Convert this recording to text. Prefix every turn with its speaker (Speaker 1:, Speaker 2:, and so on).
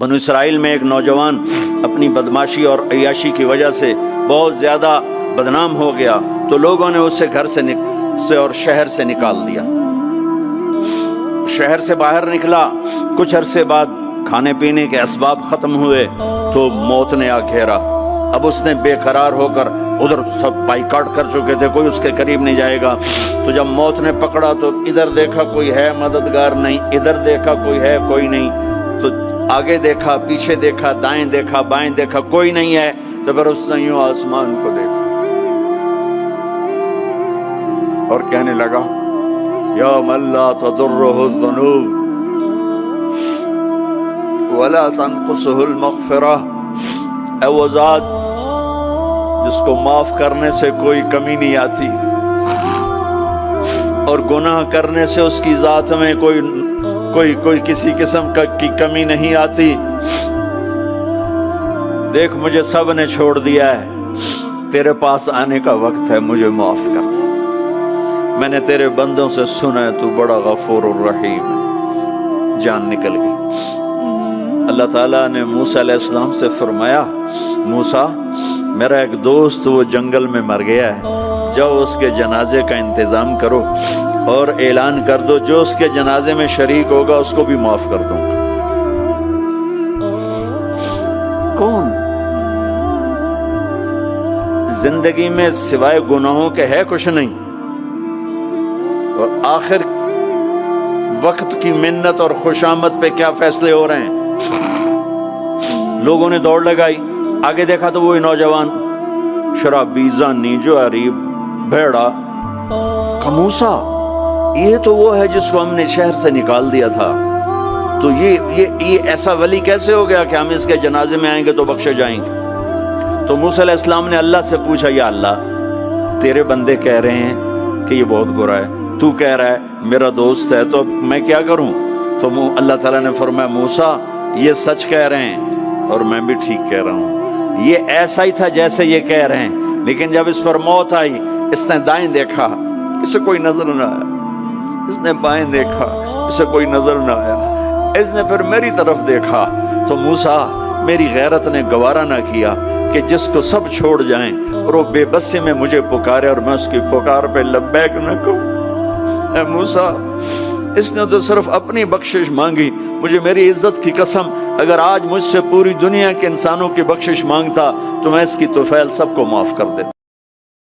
Speaker 1: بنو اسرائیل میں ایک نوجوان اپنی بدماشی اور عیاشی کی وجہ سے بہت زیادہ بدنام ہو گیا، تو لوگوں نے اسے گھر سے اور شہر سے نکال دیا۔ شہر سے باہر نکلا، کچھ عرصے بعد کھانے پینے کے اسباب ختم ہوئے تو موت نے آ گھیرا۔ اب اس نے بے قرار ہو کر، ادھر سب بائیکاٹ کر چکے تھے، کوئی اس کے قریب نہیں جائے گا، تو جب موت نے پکڑا تو ادھر دیکھا کوئی ہے مددگار نہیں، ادھر دیکھا کوئی ہے کوئی نہیں، تو آگے دیکھا، پیچھے دیکھا، دائیں دیکھا، بائیں دیکھا، کوئی نہیں ہے، تو پھر اس نے یوں آسمان کو دیکھا اور کہنے لگا یا من لا تضرہ الذنوب ولا تنقصہ المغفرہ، اے وہ ذات جس کو معاف کرنے سے کوئی کمی نہیں آتی اور گناہ کرنے سے اس کی ذات میں کوئی کسی قسم کی کمی نہیں آتی، دیکھ مجھے سب نے چھوڑ دیا ہے، تیرے پاس آنے کا وقت ہے، مجھے معاف کر، میں نے تیرے بندوں سے سنا ہے تو بڑا غفور الرحیم ہے۔ جان نکل گئی۔ اللہ تعالیٰ نے موسیٰ علیہ السلام سے فرمایا موسیٰ میرا ایک دوست وہ جنگل میں مر گیا ہے، جاؤ اس کے جنازے کا انتظام کرو اور اعلان کر دو جو اس کے جنازے میں شریک ہوگا اس کو بھی معاف کر دوں گا۔ کون زندگی میں سوائے گناہوں کے ہے کچھ نہیں، اور آخر وقت کی منت اور خوشامد پہ کیا فیصلے ہو رہے ہیں۔ لوگوں نے دوڑ لگائی، آگے دیکھا تو وہی نوجوان شرابی، زانی، جواری، بھیڑا۔ موسیٰ یہ تو وہ ہے جس کو ہم نے شہر سے نکال دیا تھا، تو یہ ایسا ولی کیسے ہو گیا کہ ہم اس کے جنازے میں آئیں گے تو بخشے جائیں گے؟ تو موسیٰ علیہ السلام نے اللہ سے پوچھا یا اللہ تیرے بندے کہہ رہے ہیں کہ یہ بہت برا ہے، تو کہہ رہا ہے میرا دوست ہے، تو میں کیا کروں؟ تو اللہ تعالیٰ نے فرمایا موسیٰ یہ سچ کہہ رہے ہیں اور میں بھی ٹھیک کہہ رہا ہوں، یہ ایسا ہی تھا جیسے یہ کہہ رہے ہیں، لیکن جب اس پر موت آئی اس نے دائیں دیکھا، اسے کوئی نظر نہ آیا، اس نے بائیں دیکھا، اسے کوئی نظر نہ آیا، اس نے پھر میری طرف دیکھا، تو موسیٰ میری غیرت نے گوارا نہ کیا کہ جس کو سب چھوڑ جائیں اور وہ بے بسی میں مجھے پکارے اور میں اس کی پکار پہ لبیک نہ کہوں۔ اے موسیٰ اس نے تو صرف اپنی بخشش مانگی، مجھے میری عزت کی قسم اگر آج مجھ سے پوری دنیا کے انسانوں کی بخشش مانگتا تو میں اس کی طفیل سب کو معاف کر دیتا۔